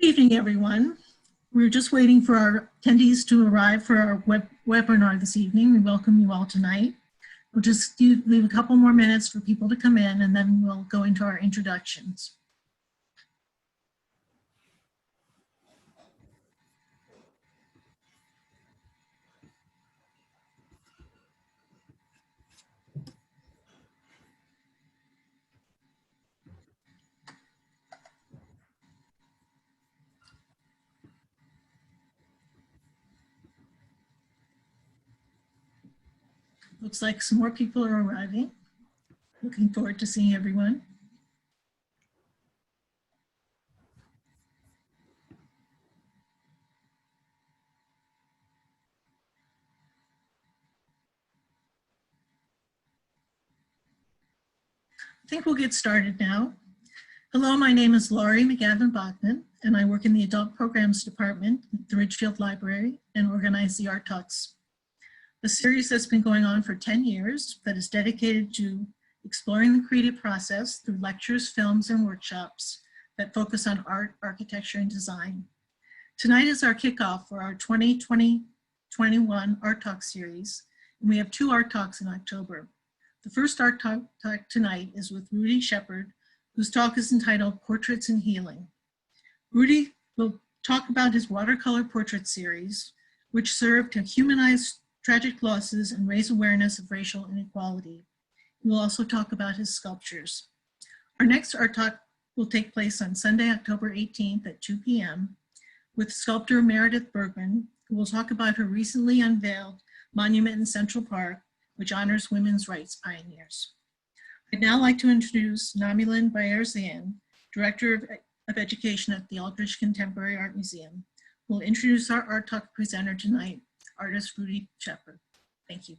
Good evening, everyone. We're just waiting for our attendees to arrive for our webinar this evening. We welcome you all tonight. We'll just leave a couple more minutes for people to come in, and then we'll go into our introductions. Looks like some more people are arriving. Looking forward to seeing everyone. I think we'll get started now. Hello, my name is Laurie McGavin-Bachman, and I work in the Adult Programs Department at the Ridgefield Library and organize the ARTalks, a series that's been going on for 10 years that is dedicated to exploring the creative process through lectures, films, and workshops that focus on art, architecture, and design. Tonight is our kickoff for our 2020-21 ARTalk series, and we have two ARTalks in October. The first ARTalk tonight is with Rudy Shepard, whose talk is entitled Portraits and Healing. Rudy will talk about his watercolor portrait series, which served to humanize tragic losses and raise awareness of racial inequality. He will also talk about his sculptures. Our next ARTalk will take place on Sunday, October 18th at 2 p.m. with sculptor Meredith Bergman, who will talk about her recently unveiled monument in Central Park, which honors women's rights pioneers. I'd now like to introduce Namilin Bayerzian, Director of Education at the Aldrich Contemporary Art Museum, who will introduce our ARTalk presenter tonight, artist Rudy Shepard. Thank you.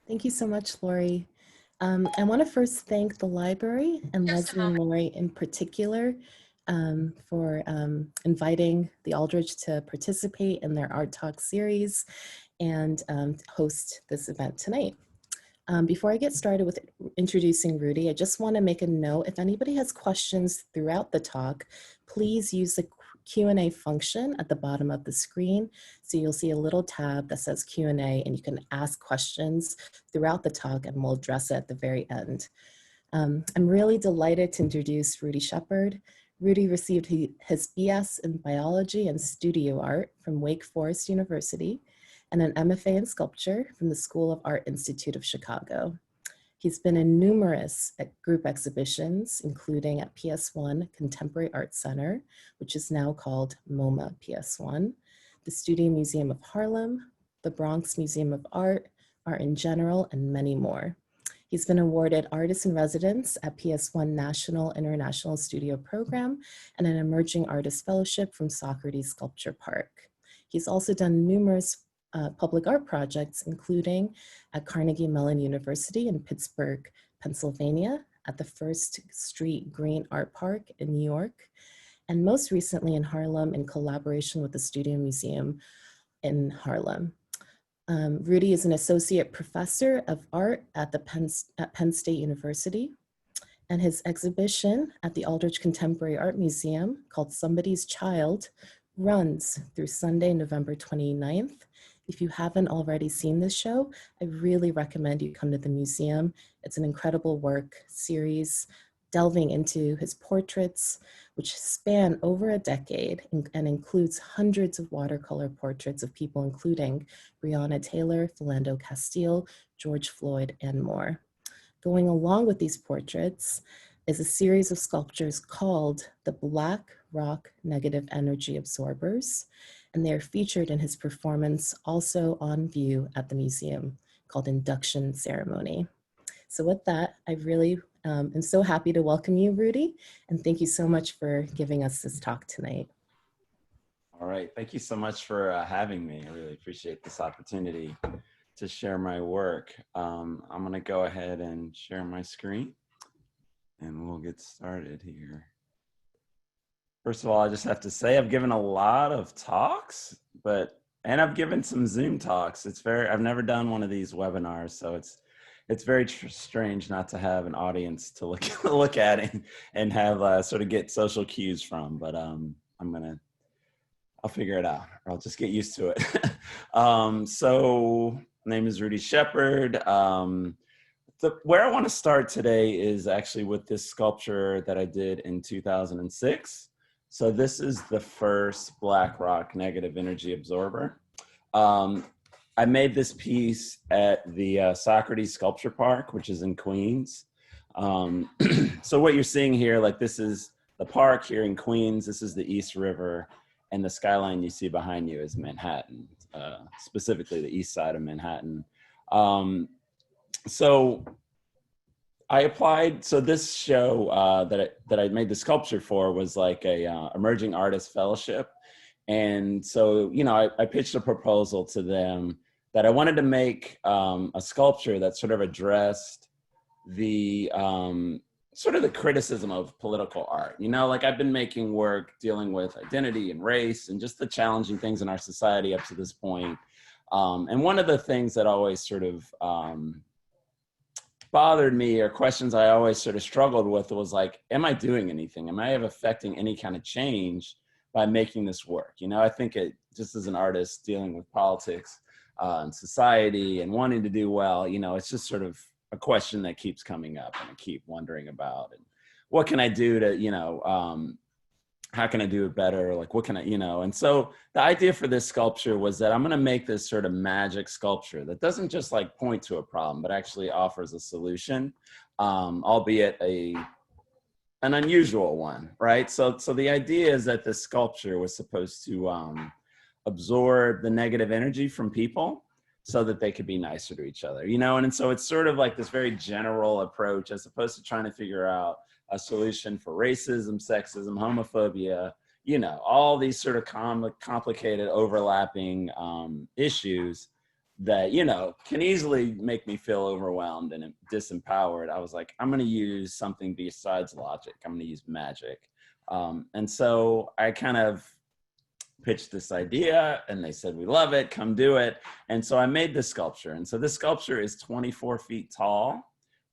Thank you so much, Laurie. I want to first thank the library and Leslie and Laurie in particular for inviting the Aldrich to participate in their ARTalk series and host this event tonight. Before I get started with introducing Rudy, I just want to make a note. If anybody has questions throughout the talk, please use the Q&A function at the bottom of the screen. So you'll see a little tab that says Q&A, and you can ask questions throughout the talk, and we'll address it at the very end. I'm really delighted to introduce Rudy Shepard. Rudy received his BS in biology and studio art from Wake Forest University and an MFA in sculpture from the School of Art Institute of Chicago. He's been in numerous group exhibitions, including at PS1 Contemporary Art Center, which is now called MoMA PS1, the Studio Museum of Harlem, the Bronx Museum of Art, Art in General, and many more. He's been awarded Artist in Residence at PS1 National International Studio Program and an Emerging Artist Fellowship from Socrates Sculpture Park. He's also done numerous public art projects, including at Carnegie Mellon University in Pittsburgh, Pennsylvania, at the First Street Green Art Park in New York, and most recently in Harlem in collaboration with the Studio Museum in Harlem. Rudy is an associate professor of art at Penn State University, and his exhibition at the Aldrich Contemporary Art Museum called Somebody's Child runs through Sunday, November 29th. If you haven't already seen this show, I really recommend you come to the museum. It's an incredible work series delving into his portraits, which span over a decade and includes hundreds of watercolor portraits of people, including Breonna Taylor, Philando Castile, George Floyd, and more. Going along with these portraits is a series of sculptures called the Black Rock Negative Energy Absorbers, and they are featured in his performance also on view at the museum called Induction Ceremony. So with that, I really am so happy to welcome you, Rudy, and thank you so much for giving us this talk tonight. All right, thank you so much for having me. I really appreciate this opportunity to share my work. I'm gonna go ahead and share my screen and we'll get started here. First of all, I just have to say I've given a lot of talks, and I've given some Zoom talks. I've never done one of these webinars, so it's very strange not to have an audience to look at and have sort of get social cues from. But I'll figure it out, or I'll just get used to it. So my name is Rudy Shepherd. Where I want to start today is actually with this sculpture that I did in 2006. So this is the first Black Rock negative energy absorber. I made this piece at the Socrates Sculpture Park, which is in Queens. So what you're seeing here, like this is the park here in Queens. This is the East River, and the skyline you see behind you is Manhattan, specifically the east side of Manhattan. So I applied. So this show that I made the sculpture for was like a emerging artist fellowship. And so, you know, I pitched a proposal to them that I wanted to make a sculpture that sort of addressed the sort of the criticism of political art. You know, like I've been making work dealing with identity and race and just the challenging things in our society up to this point. And one of the things that always sort of bothered me, or questions I always sort of struggled with, was like, am I doing anything? Am I affecting any kind of change by making this work? You know, I think it, just as an artist dealing with politics and society and wanting to do well, you know, it's just sort of a question that keeps coming up and I keep wondering about. And what can I do to, you know, how can I do it better? Like, what can I, you know? And so the idea for this sculpture was that I'm going to make this sort of magic sculpture that doesn't just like point to a problem, but actually offers a solution, albeit an unusual one, right? So the idea is that this sculpture was supposed to absorb the negative energy from people so that they could be nicer to each other, you know? And so it's sort of like this very general approach as opposed to trying to figure out a solution for racism, sexism, homophobia, you know, all these sort of complicated overlapping issues that, you know, can easily make me feel overwhelmed and disempowered. I was like, I'm going to use something besides logic. I'm going to use magic. And so I kind of pitched this idea and they said, we love it, come do it. And so I made this sculpture. And so this sculpture is 24 feet tall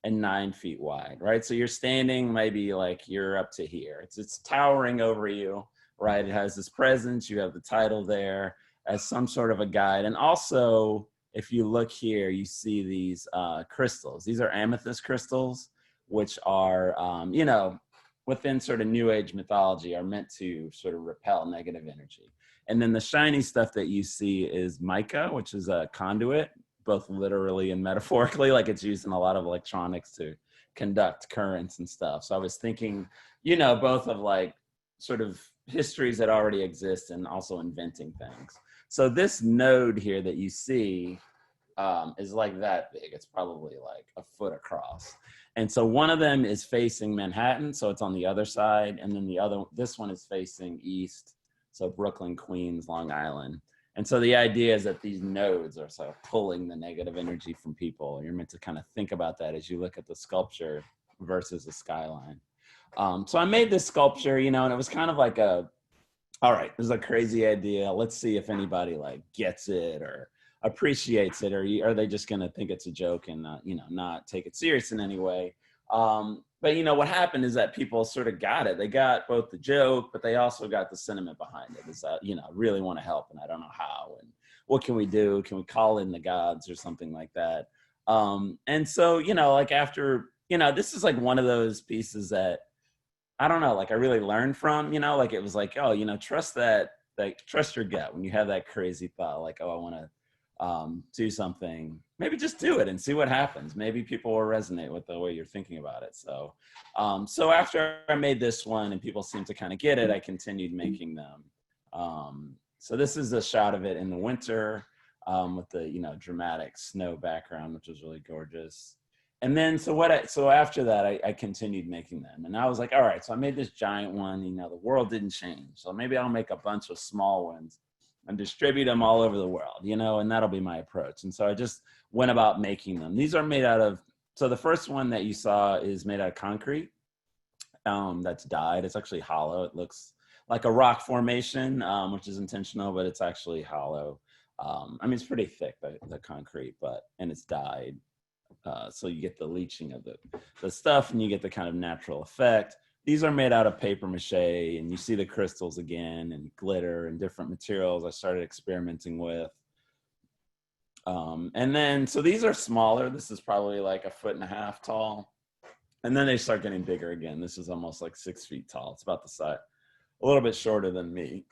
and 9 feet wide, right? So you're standing maybe like you're up to here. It's towering over you, right? It has this presence. You have the title there as some sort of a guide. And also, if you look here, you see these crystals. These are amethyst crystals, which are, you know, within sort of New Age mythology are meant to sort of repel negative energy. And then the shiny stuff that you see is mica, which is a conduit, both literally and metaphorically, like it's used in a lot of electronics to conduct currents and stuff. So I was thinking, you know, both of like sort of histories that already exist and also inventing things. So this node here that you see is like that big. It's probably like a foot across. And so one of them is facing Manhattan, so it's on the other side. And then this one is facing east, so Brooklyn, Queens, Long Island. And so the idea is that these nodes are sort of pulling the negative energy from people. You're meant to kind of think about that as you look at the sculpture versus the skyline. So I made this sculpture, you know, and it was kind of like all right, this is a crazy idea. Let's see if anybody like gets it or appreciates it, or are they just going to think it's a joke and you know, not take it serious in any way. But you know, what happened is that people sort of got it. They got both the joke, but they also got the sentiment behind it. Is that, you know, I really want to help and I don't know how, and what can we do? Can we call in the gods or something like that? And so, you know, like after, you know, this is like one of those pieces that, I don't know, like I really learned from, you know, like it was like, oh, you know, trust trust your gut when you have that crazy thought, like, oh, I want to do something, maybe just do it and see what happens. Maybe people will resonate with the way you're thinking about it. So, so after I made this one and people seemed to kind of get it, I continued making them. So this is a shot of it in the winter with the, you know, dramatic snow background, which was really gorgeous. And then, so after that, I continued making them. And I was like, all right, so I made this giant one, you know, the world didn't change. So maybe I'll make a bunch of small ones and distribute them all over the world, you know, and that'll be my approach. And so I just went about making them. These are made out of, so the first one that you saw is made out of concrete that's dyed. It's actually hollow. It looks like a rock formation, which is intentional, but it's actually hollow. I mean, it's pretty thick, the concrete, and it's dyed. So you get the leaching of the stuff, and you get the kind of natural effect. These are made out of paper mache, and you see the crystals again, and glitter and different materials I started experimenting with. And then, so these are smaller. This is probably like 1.5 feet tall. And then they start getting bigger again. This is almost like 6 feet tall. It's about the size, a little bit shorter than me,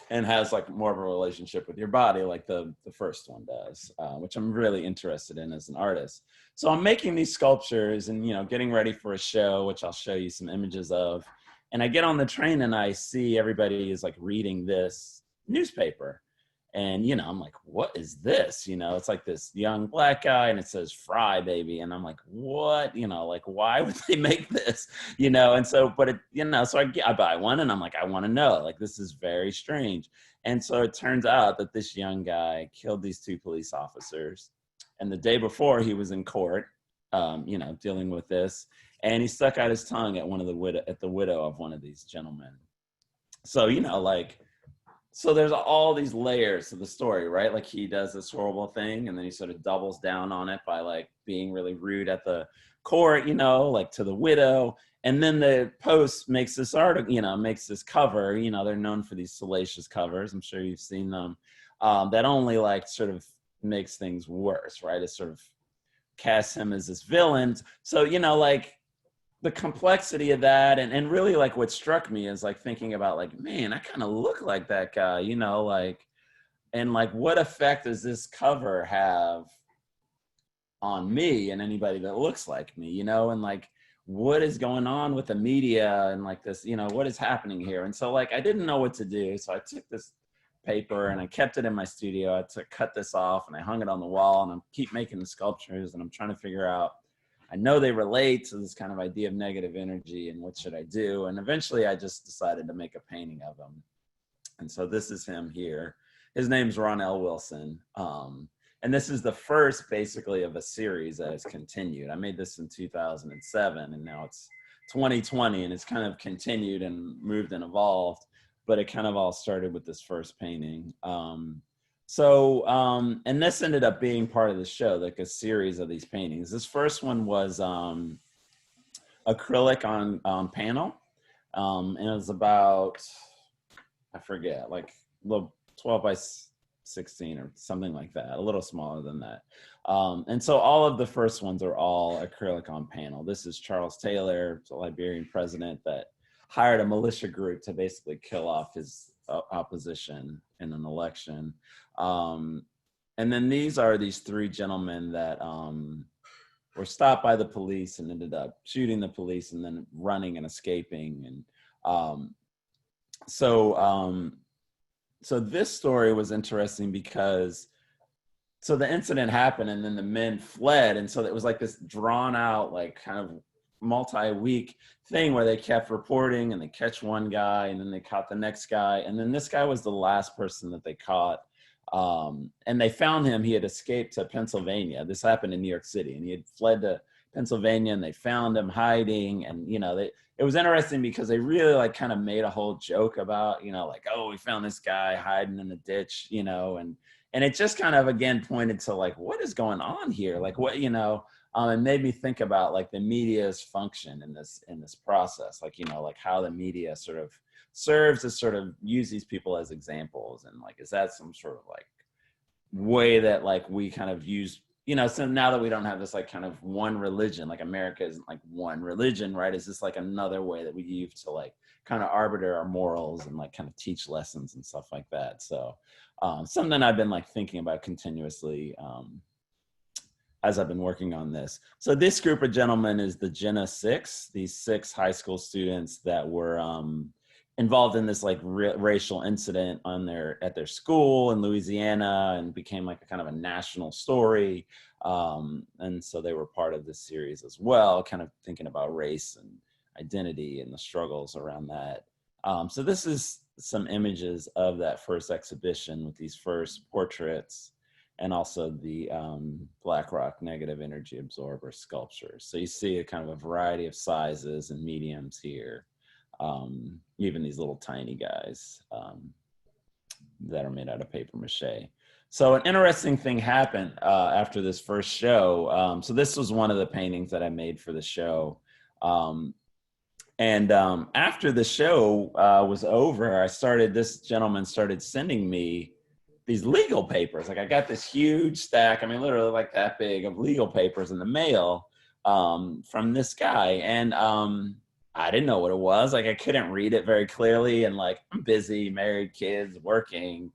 and has like more of a relationship with your body like the first one does, which I'm really interested in as an artist. So I'm making these sculptures and, you know, getting ready for a show, which I'll show you some images of. And I get on the train and I see everybody is like reading this newspaper. And, you know, I'm like, what is this? You know, it's like this young black guy and it says Fry Baby. And I'm like, what? You know, like, why would they make this? You know, and so, but it, you know, so I buy one and I'm like, I want to know, like, this is very strange. And so it turns out that this young guy killed these 2 police officers. And the day before he was in court, you know, dealing with this, and he stuck out his tongue at the widow of one of these gentlemen. So, you know, like, so there's all these layers to the story, right? Like he does this horrible thing and then he sort of doubles down on it by like being really rude at the court, you know, like to the widow. And then the Post makes this article, you know, makes this cover, you know, they're known for these salacious covers. I'm sure you've seen them, that only like sort of makes things worse, right? It sort of casts him as this villain. So, you know, like, the complexity of that, and really like what struck me is like thinking about like, man, I kind of look like that guy, you know, like, and like what effect does this cover have on me and anybody that looks like me, you know, and like what is going on with the media and like this, you know, what is happening here? And so like I didn't know what to do, so I took this paper and I kept it in my studio. I cut this off and I hung it on the wall, and I keep making the sculptures, and I'm trying to figure out, I know they relate to this kind of idea of negative energy and what should I do? And eventually I just decided to make a painting of him. And so this is him here. His name's Ron L. Wilson. And this is the first basically of a series that has continued. I made this in 2007 and now it's 2020 and it's kind of continued and moved and evolved, but it kind of all started with this first painting. And this ended up being part of the show, like a series of these paintings. This first one was acrylic on panel. And it was about, I forget, like 12 by 16 or something like that, a little smaller than that. And so all of the first ones are all acrylic on panel. This is Charles Taylor, the Liberian president that hired a militia group to basically kill off his opposition in an election. And then these are these 3 gentlemen that were stopped by the police and ended up shooting the police and then running and escaping. And so this story was interesting because, so the incident happened and then the men fled. And so it was like this drawn out, like kind of multi-week thing where they kept reporting and they catch one guy and then they caught the next guy. And then this guy was the last person that they caught. And they found him, he had escaped to Pennsylvania. This happened in New York City and he had fled to Pennsylvania, and they found him hiding. And, you know, it was interesting because they really like kind of made a whole joke about, you know, like, oh, we found this guy hiding in the ditch, you know, and it just kind of, again, pointed to like, what is going on here? Like what, you know, it made me think about like the media's function in this process, like, you know, like how the media sort of serves to sort of use these people as examples. And like, is that some sort of like way that like we kind of use, you know, so now that we don't have this like kind of one religion, like America isn't like one religion, right? Is this like another way that we use to like kind of arbiter our morals and like kind of teach lessons and stuff like that? So something I've been like thinking about continuously as I've been working on this. So this group of gentlemen is the Jenna 6, these 6 high school students that were involved in this like racial incident at their school in Louisiana, and became like a kind of a national story. And so they were part of this series as well, kind of thinking about race and identity and the struggles around that. So this is some images of that first exhibition with these first portraits, and also the Black Rock negative energy absorber sculptures. So you see a kind of a variety of sizes and mediums here. Even these little tiny guys that are made out of paper mache. So an interesting thing happened after this first show. So this was one of the paintings that I made for the show. And after the show was over, this gentleman started sending me these legal papers. Like I got this huge stack, I mean, literally like that big of legal papers in the mail from this guy. And I didn't know what it was. Like I couldn't read it very clearly. And like, I'm busy, married, kids, working,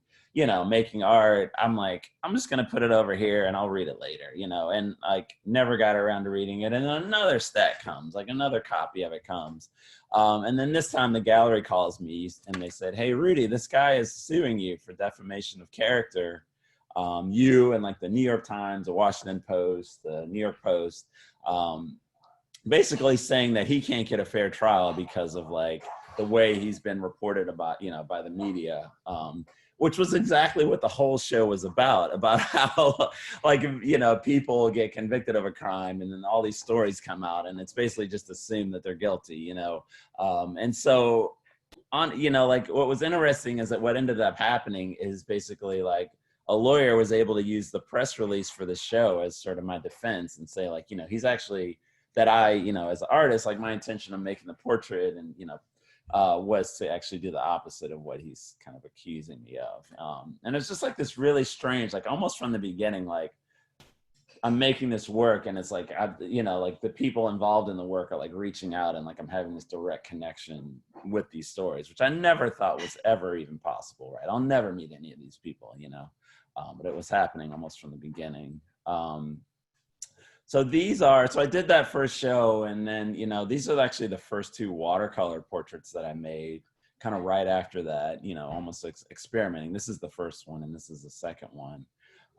making art. I'm like, I'm just going to put it over here and I'll read it later, and like never got around to reading it. And then another stack comes, like another copy of it comes. And then this time the gallery calls me and they said, "Hey, Rudy, this guy is suing you for defamation of character. You and like the New York Times, the Washington Post, the New York Post, basically saying that he can't get a fair trial because of like the way he's been reported about, by the media." Which was exactly what the whole show was about how like, people get convicted of a crime and then all these stories come out and it's basically just assumed that they're guilty, and so on, like what was interesting is that what ended up happening is basically like a lawyer was able to use the press release for the show as sort of my defense and say like, he's actually that I, as an artist, like my intention of making the portrait and, was to actually do the opposite of what he's kind of accusing me of. And it's just like this really strange, like almost from the beginning, like I'm making this work and it's like, like the people involved in the work are like reaching out and like I'm having this direct connection with these stories, which I never thought was ever even possible, right? I'll never meet any of these people, but it was happening almost from the beginning. So I did that first show and then, these are actually the first two watercolor portraits that I made kind of right after that, almost experimenting. This is the first one and this is the second one.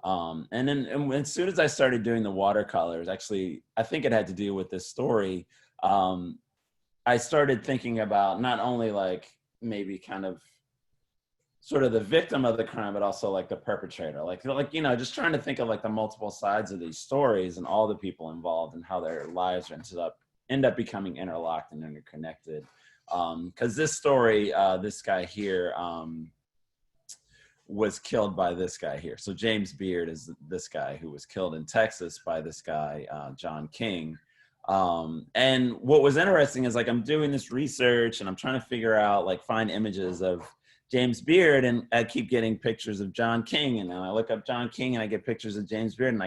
And then as soon as I started doing the watercolors, actually, I think it had to do with this story. I started thinking about not only like maybe kind of sort of the victim of the crime, but also like the perpetrator, like, just trying to think of like the multiple sides of these stories and all the people involved and how their lives end up becoming interlocked and interconnected. Cause this story, this guy here, was killed by this guy here. So James Beard is this guy who was killed in Texas by this guy, John King. And what was interesting is like, I'm doing this research and I'm trying to figure out, like find images of James Beard and I keep getting pictures of John King. And then I look up John King and I get pictures of James Beard and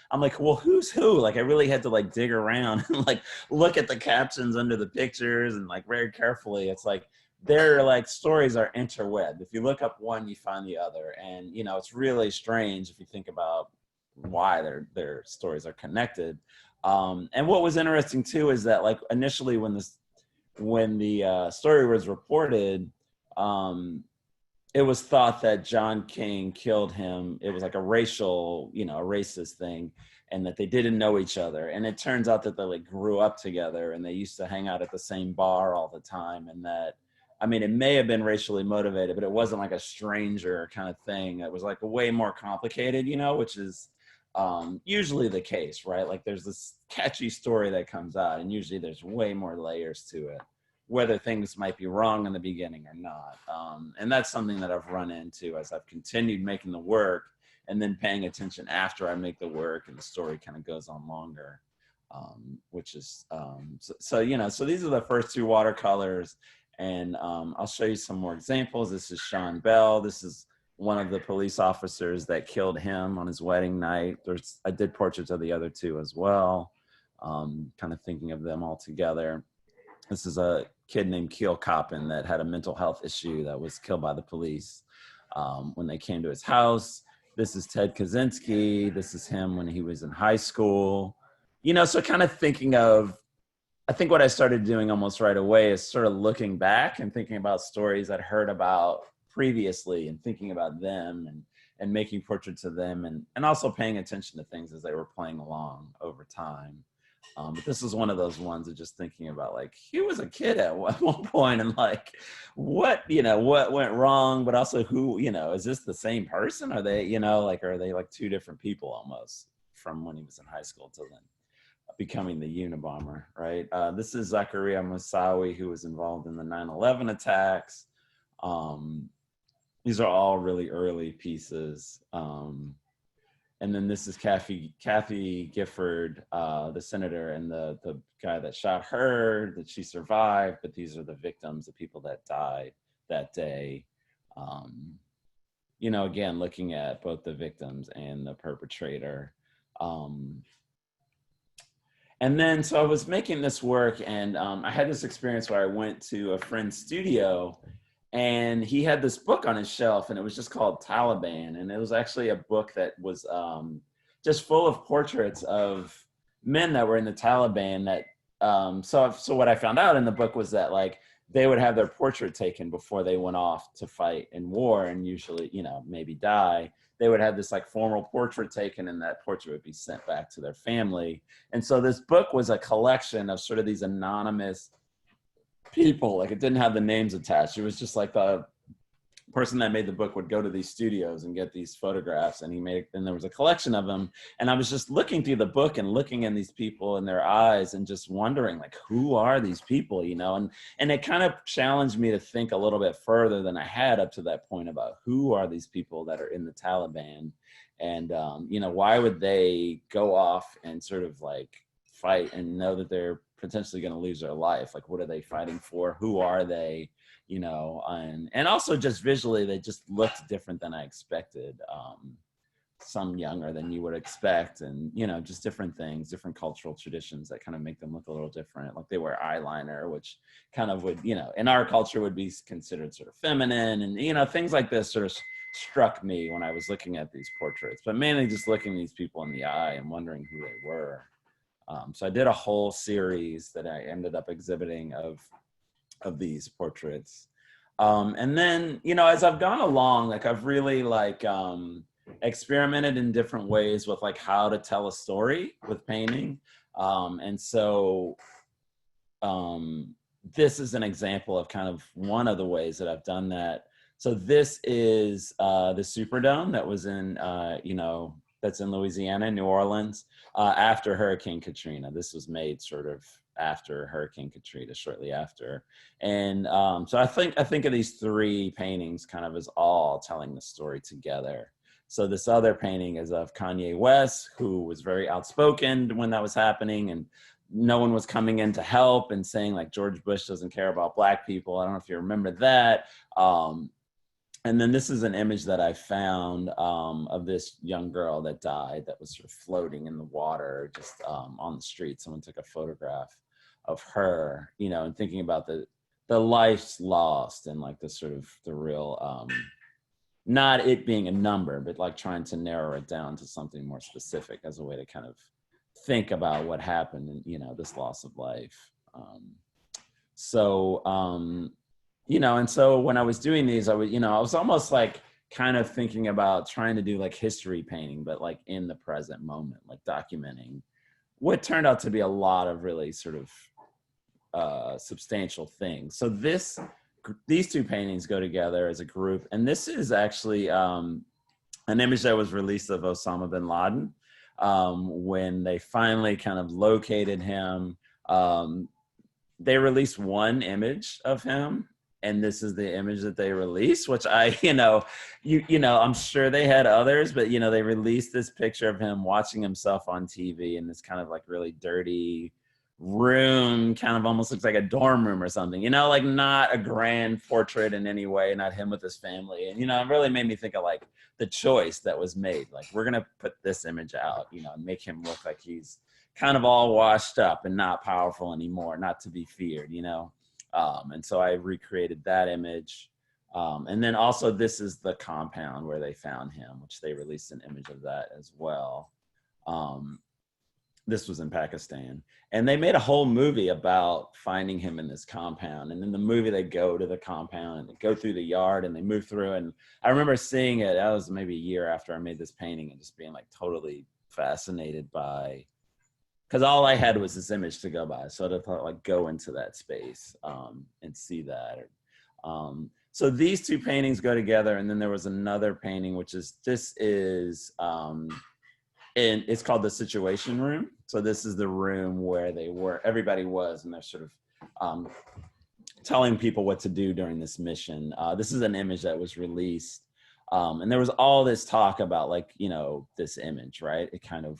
I'm like, well, who's who? Like, I really had to like dig around and like look at the captions under the pictures and like very carefully. It's like, their like stories are interwebbed. If you look up one, you find the other. And, it's really strange if you think about why their stories are connected. And what was interesting too, is that like initially when the story was reported, it was thought that John King killed him. It was like a racist thing, and that they didn't know each other. And it turns out that they like grew up together and they used to hang out at the same bar all the time. And that, I mean, it may have been racially motivated, but it wasn't like a stranger kind of thing. It was like a way more complicated, which is usually the case, right? Like there's this catchy story that comes out and usually there's way more layers to it, whether things might be wrong in the beginning or not. And that's something that I've run into as I've continued making the work and then paying attention after I make the work and the story kind of goes on longer, which is, so these are the first two watercolors. And I'll show you some more examples. This is Sean Bell. This is one of the police officers that killed him on his wedding night. I did portraits of the other two as well, kind of thinking of them all together. This is a kid named Keel Coppin that had a mental health issue that was killed by the police when they came to his house. This is Ted Kaczynski. This is him when he was in high school. So kind of thinking of, I think what I started doing almost right away is sort of looking back and thinking about stories I'd heard about previously and thinking about them and making portraits of them and also paying attention to things as they were playing along over time. But this is one of those ones of just thinking about like, he was a kid at one point and like, what went wrong, but also who, is this the same person? Are they, are they like two different people almost from when he was in high school till then becoming the Unabomber, right? This is Zakaria Moussaoui, who was involved in the 9/11 attacks. These are all really early pieces. And then this is Kathy Gifford, the senator, and the guy that shot her, that she survived, but these are the victims, the people that died that day. Again, looking at both the victims and the perpetrator. And then, so I was making this work, and I had this experience where I went to a friend's studio, and he had this book on his shelf, and it was just called Taliban. And it was actually a book that was just full of portraits of men that were in the Taliban that, so what I found out in the book was that, like, they would have their portrait taken before they went off to fight in war and usually, maybe die. They would have this like formal portrait taken, and that portrait would be sent back to their family. And so this book was a collection of sort of these anonymous people. Like, it didn't have the names attached. It was just like the person that made the book would go to these studios and get these photographs, and there was a collection of them. And I was just looking through the book and looking in these people in their eyes and just wondering, like, who are these people, and it kind of challenged me to think a little bit further than I had up to that point about who are these people that are in the Taliban, and why would they go off and sort of like fight and know that they're potentially going to lose their life? Like, what are they fighting for? Who are they? And also just visually, they just looked different than I expected. Some younger than you would expect, and, just different things, different cultural traditions that kind of make them look a little different. Like, they wear eyeliner, which kind of would, in our culture would be considered sort of feminine, and, things like this sort of struck me when I was looking at these portraits, but mainly just looking these people in the eye and wondering who they were. So I did a whole series that I ended up exhibiting of these portraits. And then, as I've gone along, like, I've really like experimented in different ways with like how to tell a story with painting. And so this is an example of kind of one of the ways that I've done that. So this is the Superdome that was in, that's in Louisiana, New Orleans, after Hurricane Katrina. This was made sort of after Hurricane Katrina, shortly after. And so I think of these three paintings kind of as all telling the story together. So this other painting is of Kanye West, who was very outspoken when that was happening, and no one was coming in to help and saying, like, George Bush doesn't care about Black people. I don't know if you remember that. And then this is an image that I found of this young girl that died, that was sort of floating in the water, just on the street. Someone took a photograph of her, and thinking about the lives lost, and like the sort of the real, not it being a number, but like trying to narrow it down to something more specific as a way to kind of think about what happened and, this loss of life. And so when I was doing these, I was almost like kind of thinking about trying to do like history painting, but like in the present moment, like documenting what turned out to be a lot of really sort of substantial things. So these two paintings go together as a group. And this is actually an image that was released of Osama bin Laden when they finally kind of located him. They released one image of him, and this is the image that they released, which I'm sure they had others, but, they released this picture of him watching himself on TV in this kind of like really dirty room, kind of almost looks like a dorm room or something, like not a grand portrait in any way, not him with his family. And, it really made me think of like the choice that was made. Like, we're going to put this image out, and make him look like he's kind of all washed up and not powerful anymore, not to be feared, and so I recreated that image. And then also this is the compound where they found him, which they released an image of that as well. This was in Pakistan. And they made a whole movie about finding him in this compound. And in the movie, they go to the compound and they go through the yard and they move through. And I remember seeing it, that was maybe a year after I made this painting, and just being like totally fascinated by, because all I had was this image to go by. So I thought, like, go into that space and see that. So these two paintings go together. And then there was another painting, which is, and it's called the Situation Room. So this is the room where everybody was, and they're sort of telling people what to do during this mission. This is an image that was released. And there was all this talk about, like, you know, this image, right? It kind of,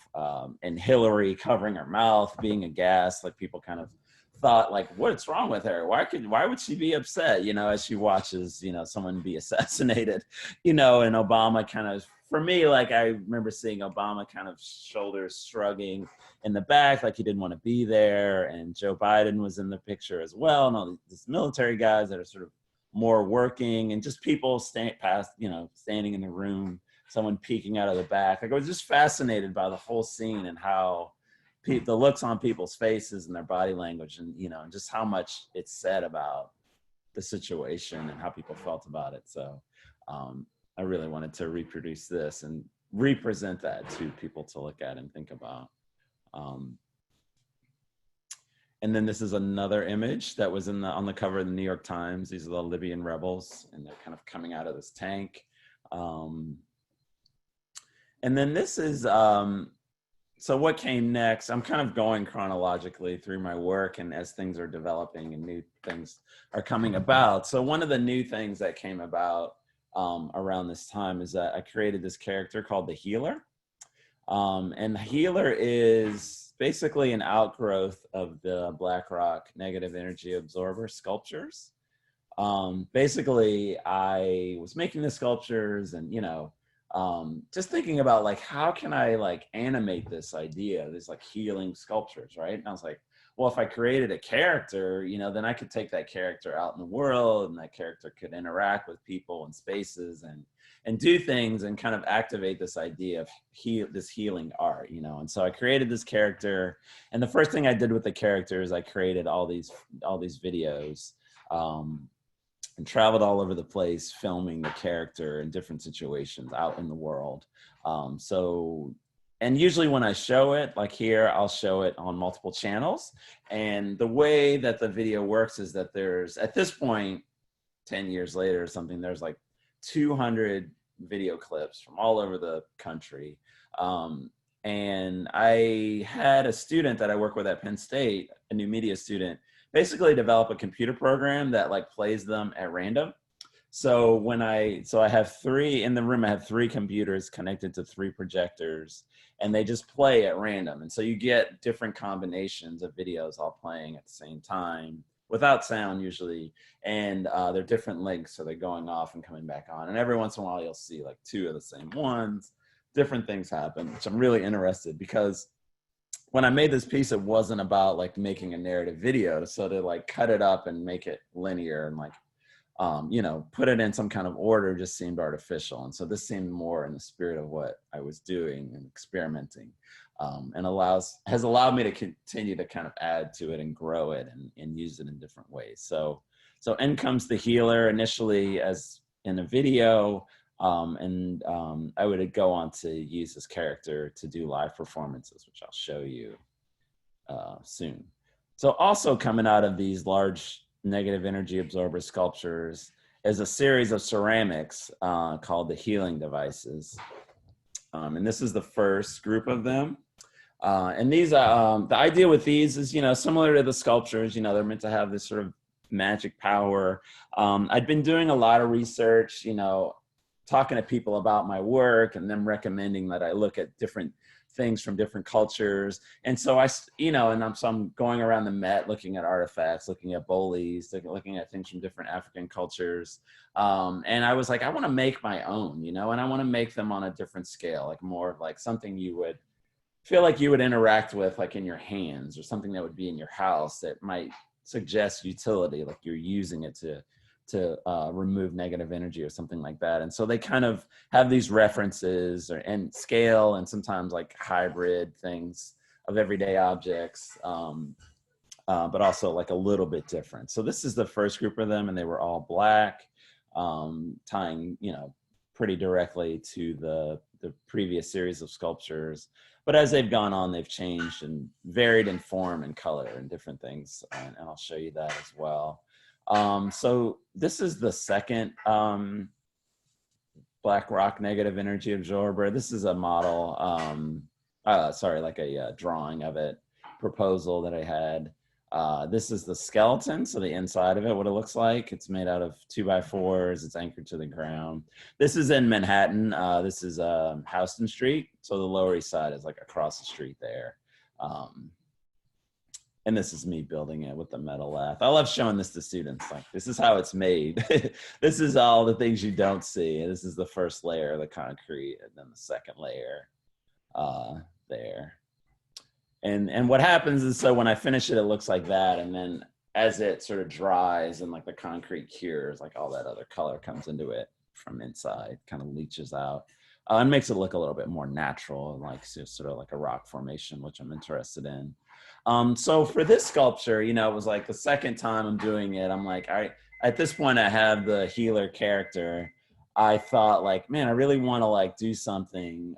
and Hillary covering her mouth, being aghast, like people kind of thought, like, what's wrong with her? Why would she be upset, you know, as she watches, you know, someone be assassinated, you know, and Obama kind of, for me, like, I remember seeing Obama kind of shoulders shrugging in the back, like he didn't want to be there. And Joe Biden was in the picture as well. And all these military guys that are sort of more working, and just people standing in the room, someone peeking out of the back. Like, I was just fascinated by the whole scene and how the looks on people's faces and their body language, and, you know, and just how much it's said about the situation and how people felt about it. So I really wanted to reproduce this and represent that to people to look at and think about. And then this is another image that was on the cover of the New York Times. These are the Libyan rebels, and they're kind of coming out of this tank. And then this is, so what came next? I'm kind of going chronologically through my work, and as things are developing and new things are coming about. So one of the new things that came about around this time is that I created this character called the Healer. And the Healer is basically an outgrowth of the Black Rock negative energy absorber sculptures. Basically, I was making the sculptures and, you know, just thinking about, like, how can I, like, animate this idea, these, like, healing sculptures, right? And I was like, well, if I created a character, you know, then I could take that character out in the world, and that character could interact with people and spaces and do things and kind of activate this idea of this healing art, you know. And so I created this character, and the first thing I did with the character is I created all these videos, and traveled all over the place filming the character in different situations out in the world. And usually when I show it, like here, I'll show it on multiple channels. And the way that the video works is that there's, at this point, 10 years later or something, there's like 200 video clips from all over the country. And I had a student that I work with at Penn State, a new media student, basically develop a computer program that, like, plays them at random. So I have three in the room. I have 3 computers connected to 3 projectors, and they just play at random. And so you get different combinations of videos all playing at the same time without sound usually. And they're different links, so they're going off and coming back on. And every once in a while you'll see like 2 of the same ones. Different things happen, which I'm really interested, because when I made this piece, it wasn't about, like, making a narrative video. So to, like, cut it up and make it linear and, like, you know, put it in some kind of order just seemed artificial. And so this seemed more in the spirit of what I was doing and experimenting, and has allowed me to continue to kind of add to it and grow it and use it in different ways. So in comes the Healer initially as in a video. I would go on to use this character to do live performances, which I'll show you soon. So also coming out of these large negative energy absorber sculptures is a series of ceramics called the healing devices. And this is the first group of them. And these, the idea with these is, you know, similar to the sculptures, you know, they're meant to have this sort of magic power. I'd been doing a lot of research, you know, talking to people about my work and them recommending that I look at different things from different cultures. And so I'm going around the Met, looking at artifacts, looking at bolis, looking at things from different African cultures. And I was like, I want to make my own, you know, and I want to make them on a different scale, like more like something you would feel like you would interact with, like in your hands, or something that would be in your house that might suggest utility, like you're using it to remove negative energy or something like that. And so they kind of have these references and scale, and sometimes like hybrid things of everyday objects, but also like a little bit different. So this is the first group of them, and they were all black, tying, you know, pretty directly to the previous series of sculptures. But as they've gone on, they've changed and varied in form and color and different things. And I'll show you that as well. So this is the second Black Rock negative energy absorber. This is a model, like a drawing of it, proposal that I had. This is the skeleton, so the inside of it, what it looks like. It's made out of 2x4s. It's anchored to the ground. This is in Manhattan. This is Houston Street, so the Lower East Side is like across the street there. And this is me building it with the metal lath. I love showing this to students. Like, this is how it's made. This is all the things you don't see. This is the first layer of the concrete, and then the second layer there. And what happens is, so when I finish it, it looks like that. And then as it sort of dries and like the concrete cures, like all that other color comes into it from inside, kind of leaches out. And makes it look a little bit more natural, like sort of like a rock formation, which I'm interested in. So for this sculpture, you know, it was like the second time I'm doing it. I'm like, at this point I have the healer character. I thought like, man, I really want to like do something.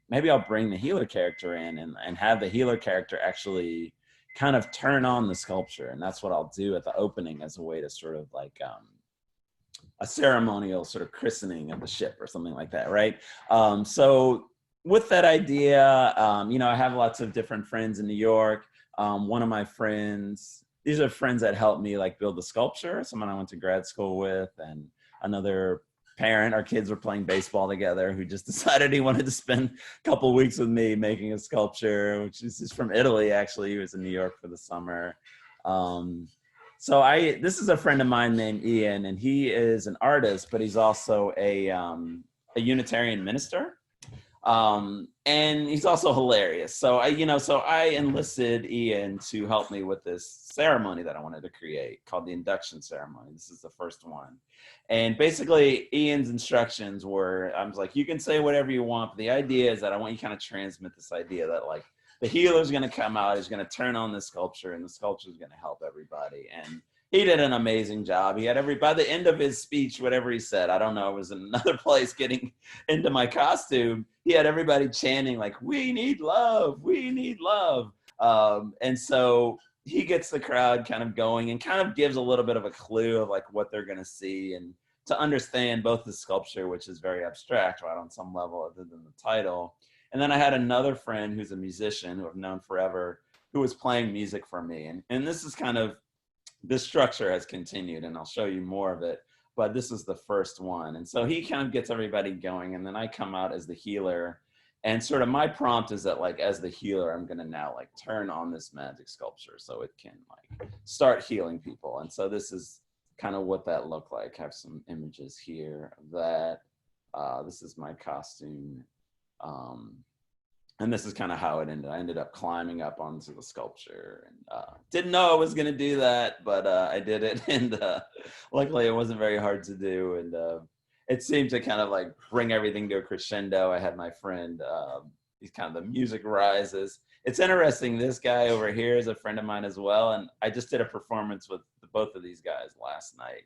Maybe I'll bring the healer character in and have the healer character actually kind of turn on the sculpture. And that's what I'll do at the opening as a way to sort of like, a ceremonial sort of christening of the ship or something like that, right? So with that idea, you know, I have lots of different friends in New York. One of my friends, these are friends that helped me like build the sculpture, someone I went to grad school with, and another parent. Our kids were playing baseball together, who just decided he wanted to spend a couple weeks with me making a sculpture, which is from Italy, actually. He was in New York for the summer. So this is a friend of mine named Ian, and he is an artist, but he's also a Unitarian minister. And he's also hilarious. So I enlisted Ian to help me with this ceremony that I wanted to create called the induction ceremony. This is the first one. And basically Ian's instructions were, I was like, you can say whatever you want, but the idea is that I want you to kind of transmit this idea that like the healer's going to come out, he's going to turn on the sculpture, and the sculpture is going to help everybody. And he did an amazing job. He had by the end of his speech, whatever he said, I don't know, it was in another place getting into my costume, he had everybody chanting like, we need love, we need love. And so he gets the crowd kind of going and kind of gives a little bit of a clue of like what they're going to see, and to understand both the sculpture, which is very abstract, right, on some level other than the title. And then I had another friend who's a musician who I've known forever, who was playing music for me. And this is kind of, this structure has continued, and I'll show you more of it, but this is the first one. And so he kind of gets everybody going, and then I come out as the healer. And sort of my prompt is that like, as the healer, I'm gonna now like turn on this magic sculpture so it can like start healing people. And so this is kind of what that looked like. I have some images here of that. This is my costume. And this is kind of how it ended. I ended up climbing up onto the sculpture, and didn't know I was going to do that, but I did it. And luckily it wasn't very hard to do. And it seemed to kind of like bring everything to a crescendo. I had my friend, he's kind of, the music rises. It's interesting. This guy over here is a friend of mine as well. And I just did a performance with both of these guys last night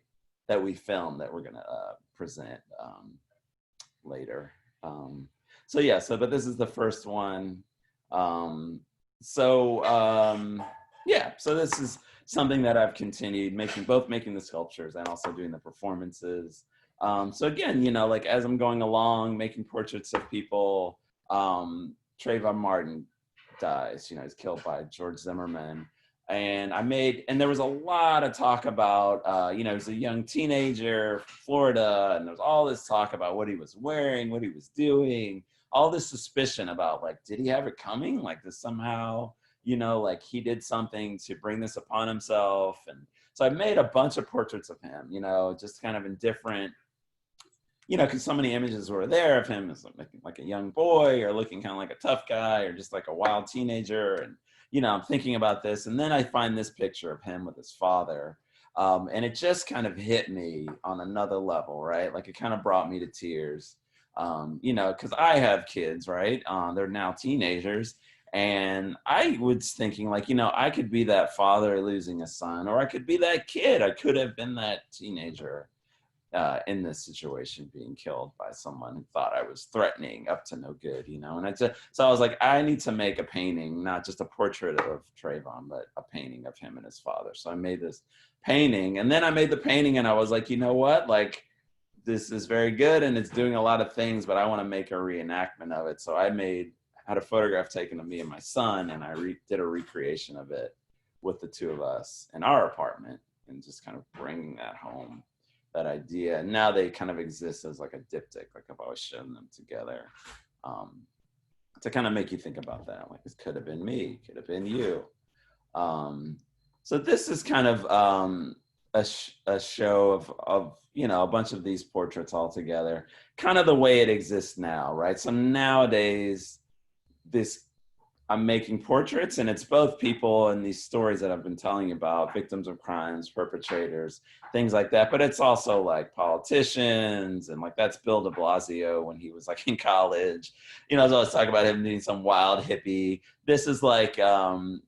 that we filmed that we're going to present later. But this is the first one. So this is something that I've continued making the sculptures and also doing the performances. So again, you know, like as I'm going along, making portraits of people, Trayvon Martin dies, you know, he's killed by George Zimmerman. And there was a lot of talk about, you know, he was a young teenager, Florida, and there was all this talk about what he was wearing, what he was doing, all this suspicion about like, did he have it coming? Like this somehow, you know, like he did something to bring this upon himself. And so I made a bunch of portraits of him, you know, just kind of in different, you know, because so many images were there of him as like a young boy, or looking kind of like a tough guy, or just like a wild teenager. And, you know, I'm thinking about this, and then I find this picture of him with his father. And it just kind of hit me on another level, right? Like it kind of brought me to tears, you know, because I have kids, right? They're now teenagers. And I was thinking like, you know, I could be that father losing a son, or I could be that kid. I could have been that teenager in this situation, being killed by someone who thought I was threatening up to no good, you know. And so I was like, I need to make a painting, not just a portrait of Trayvon, but a painting of him and his father. So I made this painting, and then I made the painting, and I was like, you know what, like this is very good and it's doing a lot of things, but I want to make a reenactment of it. So I had a photograph taken of me and my son, and I did a recreation of it. with the two of us in our apartment and just kind of bringing that home, that idea. And now they kind of exist as like a diptych, like I've always shown them together, to kind of make you think about that. Like, this could have been me, could have been you. So this is kind of a show of, you know, a bunch of these portraits all together, kind of the way it exists now, right? So nowadays, I'm making portraits, and it's both people and these stories that I've been telling you about, victims of crimes, perpetrators, things like that. But it's also like politicians, and like that's Bill de Blasio when he was like in college. You know, I was always talking about him being some wild hippie. This is like a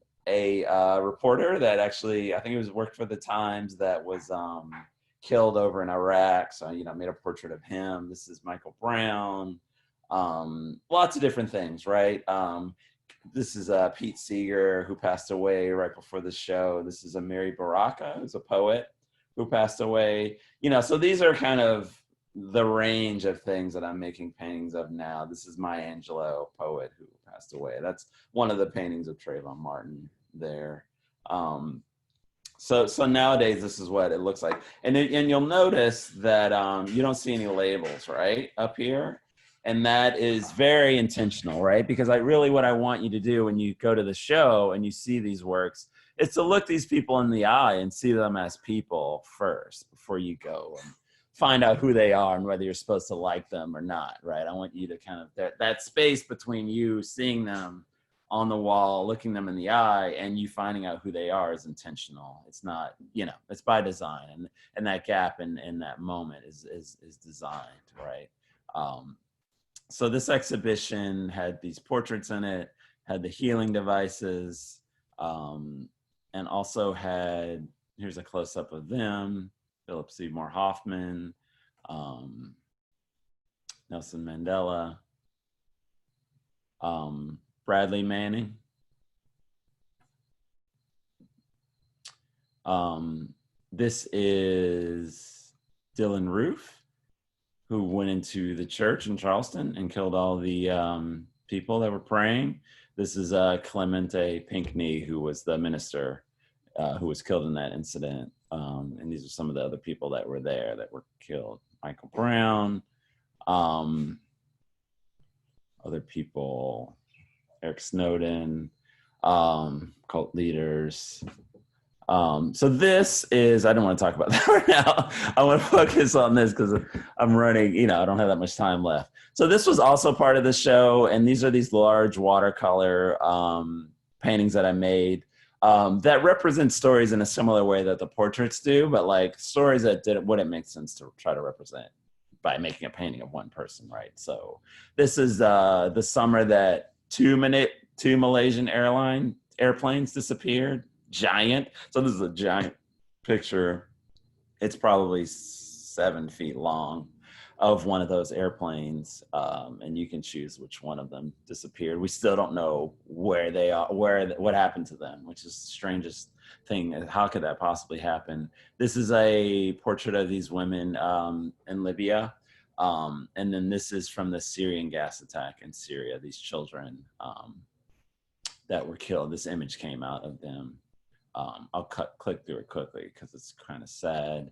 reporter that actually, I think it was worked for the Times, that was killed over in Iraq. So, you know, I made a portrait of him. This is Michael Brown. Lots of different things, right? This is Pete Seeger, who passed away right before the show. This is Mary Baraka, who's a poet who passed away. You know, so these are kind of the range of things that I'm making paintings of now. This is Maya Angelou, poet who passed away. That's one of the paintings of Trayvon Martin there. So nowadays, this is what it looks like. And you'll notice that you don't see any labels, right, up here. And that is very intentional, right? Because what I want you to do when you go to the show and you see these works is to look these people in the eye and see them as people first before you go and find out who they are and whether you're supposed to like them or not, right? I want you to kind of, that space between you seeing them on the wall, looking them in the eye, and you finding out who they are is intentional. It's not, you know, it's by design. And that gap in that moment is designed, right? So this exhibition had these portraits in it, had the healing devices, and also had, here's a close-up of them, Philip Seymour Hoffman, Nelson Mandela, Bradley Manning. This is Dylan Roof, who went into the church in Charleston and killed all the people that were praying. This is Clemente Pinckney, who was the minister who was killed in that incident. And these are some of the other people that were there that were killed. Michael Brown, other people, Eric Snowden, cult leaders. So this is, I don't want to talk about that right now. I want to focus on this because I'm running, you know, I don't have that much time left. So this was also part of the show. And these are these large watercolor paintings that I made that represent stories in a similar way that the portraits do, but like stories that wouldn't make sense to try to represent by making a painting of one person, right? So this is the summer that two Malaysian airplanes disappeared. Giant. So this is a giant picture. It's probably 7 feet long of one of those airplanes. And you can choose which one of them disappeared. We still don't know where they are, what happened to them, which is the strangest thing. How could that possibly happen? This is a portrait of these women in Libya. And then this is from the Syrian gas attack in Syria, these children that were killed. This image came out of them. I'll click through it quickly because it's kind of sad.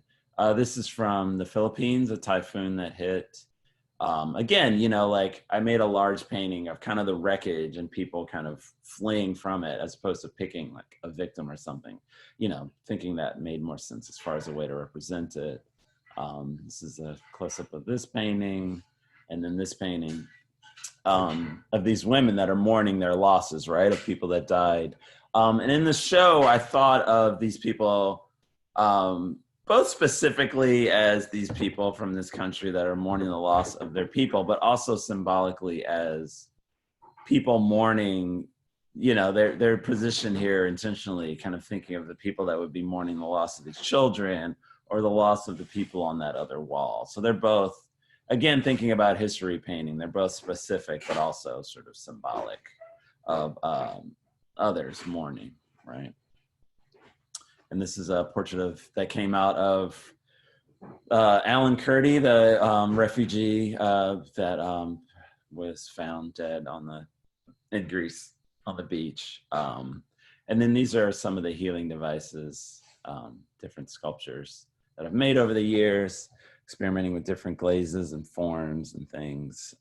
This is from the Philippines, a typhoon that hit. Again, you know, like I made a large painting of kind of the wreckage and people kind of fleeing from it as opposed to picking like a victim or something, you know, thinking that made more sense as far as a way to represent it. This is a close-up of this painting, and then this painting of these women that are mourning their losses, right, of people that died. And in the show, I thought of these people, both specifically as these people from this country that are mourning the loss of their people, but also symbolically as people mourning, you know, their position here intentionally, kind of thinking of the people that would be mourning the loss of these children or the loss of the people on that other wall. So they're both, again, thinking about history painting. They're both specific, but also sort of symbolic of others mourning, right? And this is a portrait that came out of Alan Kurdi, the refugee that was found dead in Greece on the beach. And then these are some of the healing devices, different sculptures that I've made over the years, experimenting with different glazes and forms and things.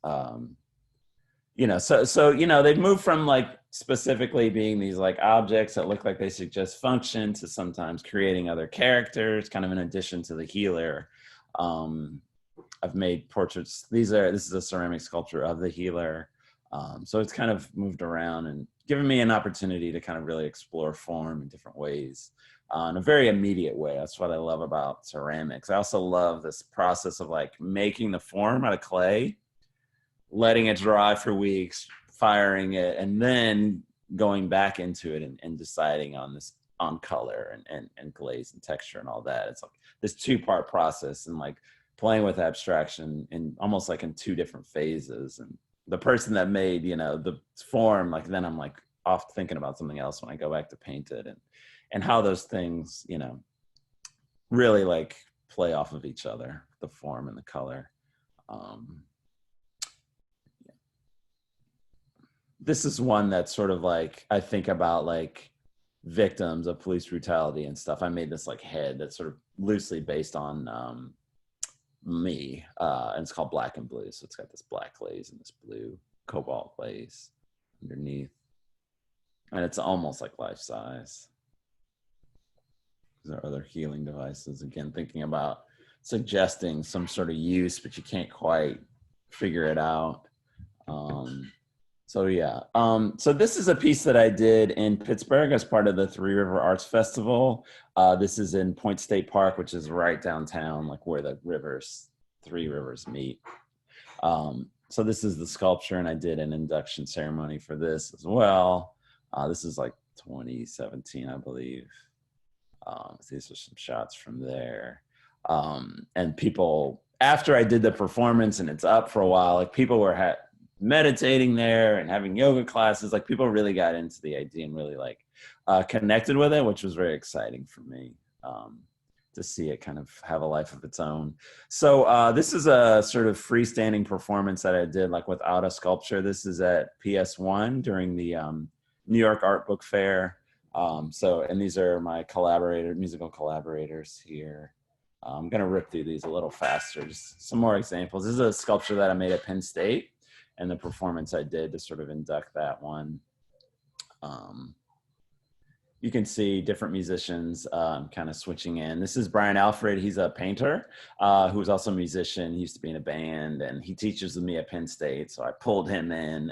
You know, so you know, they've moved from like specifically being these like objects that look like they suggest function to sometimes creating other characters, kind of in addition to the healer. I've made portraits. This is a ceramic sculpture of the healer. So it's kind of moved around and given me an opportunity to kind of really explore form in different ways, in a very immediate way. That's what I love about ceramics. I also love this process of like making the form out of clay, letting it dry for weeks, firing it, and then going back into it and deciding on color and glaze and texture and all that. It's like this 2-part process, and like playing with abstraction in almost like in 2 different phases. And the person that made, you know, the form, like then I'm like off thinking about something else when I go back to paint it, and how those things, you know, really like play off of each other, the form and the color. This is one that's sort of like, I think about like victims of police brutality and stuff. I made this like head that's sort of loosely based on me, and it's called Black and Blue. So it's got this black glaze and this blue cobalt glaze underneath, and it's almost like life size. There are other healing devices, again, thinking about suggesting some sort of use, but you can't quite figure it out. So yeah, so this is a piece that I did in Pittsburgh as part of the Three River Arts Festival. This is in Point State Park, which is right downtown, like where the three rivers meet. So this is the sculpture, and I did an induction ceremony for this as well. This is like 2017, I believe. These are some shots from there. And people, after I did the performance and it's up for a while, like people were meditating there and having yoga classes. Like people really got into the idea and really like connected with it, which was very exciting for me to see it kind of have a life of its own. So this is a sort of freestanding performance that I did like without a sculpture. This is at PS1 during the New York Art Book Fair. And these are my musical collaborators here. I'm gonna rip through these a little faster, just some more examples. This is a sculpture that I made at Penn State, and the performance I did to sort of induct that one. You can see different musicians kind of switching in. This is Brian Alfred. He's a painter who's also a musician. He used to be in a band, and he teaches with me at Penn State. So I pulled him in.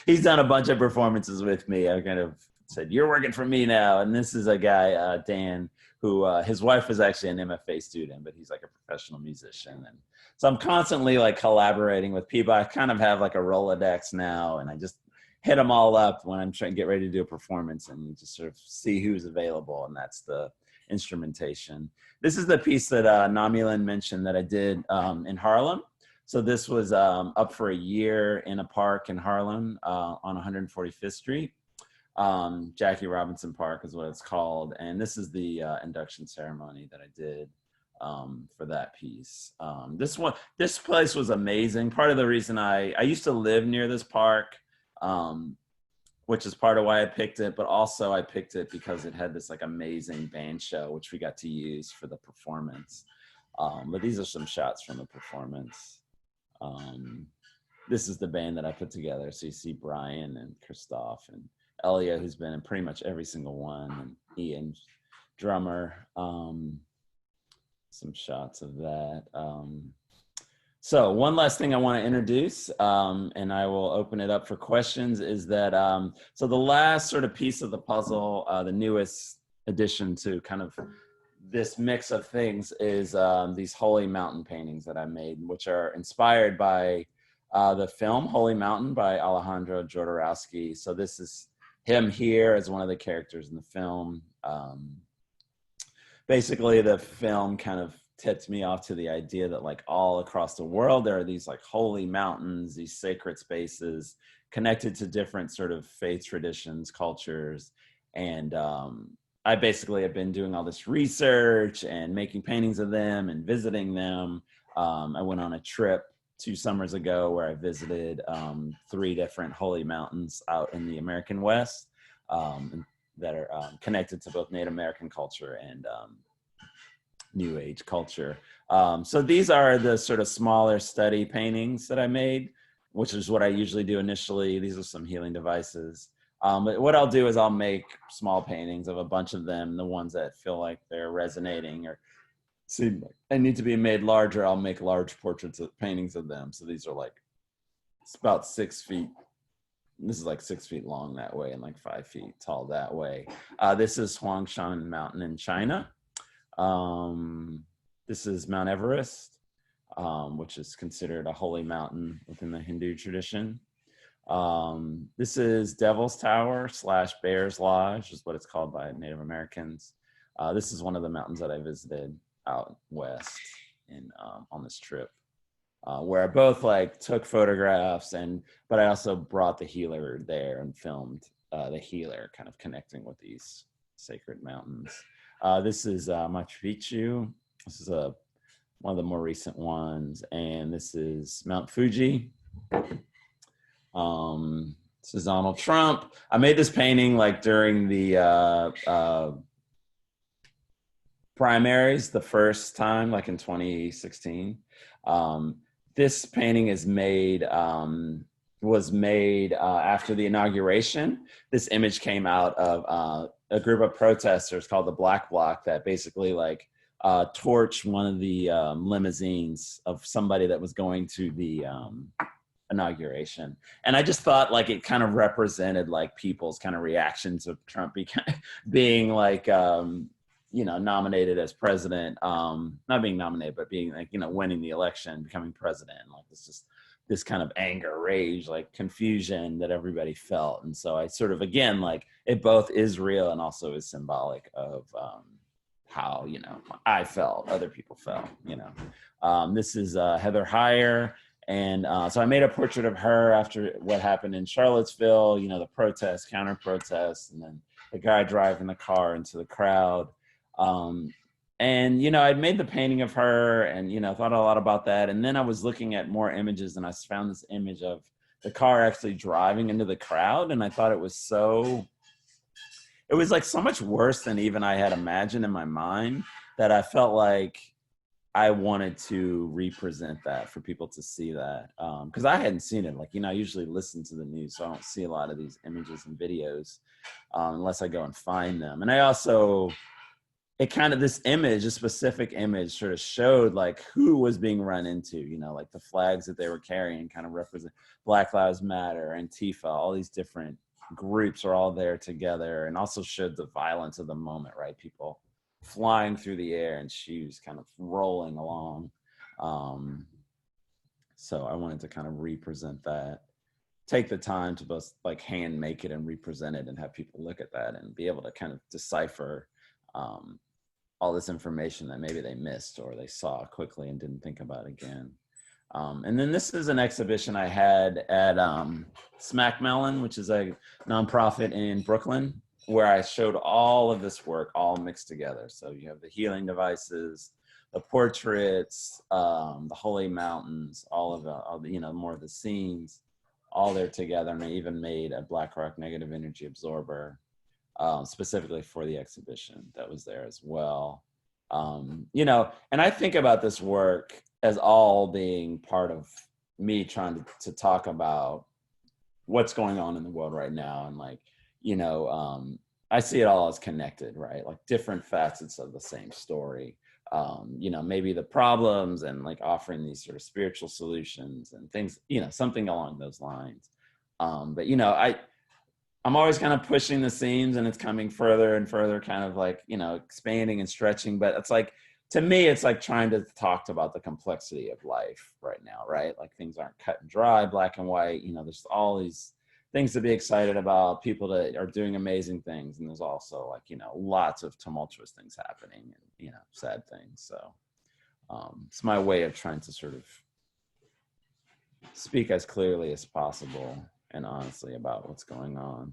He's done a bunch of performances with me. I kind of said, "You're working for me now." And this is a guy, Dan, who his wife was actually an MFA student, but he's like a professional musician. And so I'm constantly like collaborating with people. I kind of have like a Rolodex now, and I just hit them all up when I'm trying to get ready to do a performance, and you just sort of see who's available, and that's the instrumentation. This is the piece that Namilin mentioned that I did in Harlem. So this was up for a year in a park in Harlem on 145th Street. Jackie Robinson Park is what it's called. And this is the induction ceremony that I did for that piece. This place was amazing. Part of the reason I used to live near this park, which is part of why I picked it, but also I picked it because it had this like amazing band show, which we got to use for the performance. But these are some shots from the performance. This is the band that I put together. So you see Brian and Christoph and Elia, who's been in pretty much every single one, and Ian, drummer. Some shots of that. So one last thing I want to introduce, and I will open it up for questions, is that, so the last sort of piece of the puzzle, the newest addition to kind of this mix of things is these Holy Mountain paintings that I made, which are inspired by the film Holy Mountain by Alejandro Jodorowsky. So this is him here as one of the characters in the film. Basically, the film kind of tipped me off to the idea that like all across the world, there are these like holy mountains, these sacred spaces connected to different sort of faith traditions, cultures. And I basically have been doing all this research and making paintings of them and visiting them. I went on a trip 2 summers ago where I visited 3 different holy mountains out in the American West. And that are connected to both Native American culture and New Age culture. So these are the sort of smaller study paintings that I made, which is what I usually do initially. These are some healing devices. But what I'll do is I'll make small paintings of a bunch of them, the ones that feel like they're resonating or seem like they need to be made larger. I'll make large portraits of paintings of them. So these are like, it's about 6 feet. This is like 6 feet long that way and like 5 feet tall that way. This is Huangshan Mountain in China. This is Mount Everest, which is considered a holy mountain within the Hindu tradition. This is Devil's Tower / Bear's Lodge is what it's called by Native Americans. This is one of the mountains that I visited out west on this trip, where I both like took photographs but I also brought the healer there and filmed the healer kind of connecting with these sacred mountains. This is Machu Picchu. This is one of the more recent ones, and this is Mount Fuji. This is Donald Trump. I made this painting like during the primaries the first time, like in 2016. This painting is was made after the inauguration. This image came out of a group of protesters called the Black Bloc that basically like torched one of the limousines of somebody that was going to the inauguration. And I just thought like it kind of represented like people's kind of reactions of Trump being like, nominated as president, not being nominated, but being like, winning the election, becoming president. Like this kind of anger, rage, like confusion that everybody felt. And so I sort of, again, like it both is real and also is symbolic of how, I felt, other people felt, This is Heather Heyer. And so I made a portrait of her after what happened in Charlottesville, the protests, counter protests, and then the guy driving the car into the crowd. And, I'd made the painting of her and, thought a lot about that. And then I was looking at more images and I found this image of the car actually driving into the crowd. And I thought it was like so much worse than even I had imagined in my mind that I felt like I wanted to represent that for people to see that. Cause I hadn't seen it. Like, I usually listen to the news, so I don't see a lot of these images and videos unless I go and find them. And I also, this image, a specific image sort of showed like who was being run into, like the flags that they were carrying kind of represent Black Lives Matter, Antifa, all these different groups are all there together, and also showed the violence of the moment, right? People flying through the air and shoes kind of rolling along. So I wanted to kind of represent that, take the time to both like hand make it and represent it and have people look at that and be able to kind of decipher all this information that maybe they missed or they saw quickly and didn't think about again. And then this is an exhibition I had at Smack Melon, which is a nonprofit in Brooklyn, where I showed all of this work all mixed together. So you have the healing devices, the portraits, the holy mountains, all the more of the scenes, all there together. And I even made a BlackRock negative energy absorber specifically for the exhibition that was there as well. And I think about this work as all being part of me trying to talk about what's going on in the world right now. And like, I see it all as connected, right? Like different facets of the same story. Maybe the problems and like offering these sort of spiritual solutions and things, something along those lines. But I'm always kind of pushing the seams and it's coming further and further, kind of like, expanding and stretching. But it's like, to me, it's like trying to talk about the complexity of life right now, right? Like things aren't cut and dry, black and white. There's all these things to be excited about, people that are doing amazing things. And there's also like, lots of tumultuous things happening and, sad things. So it's my way of trying to sort of speak as clearly as possible and honestly about what's going on.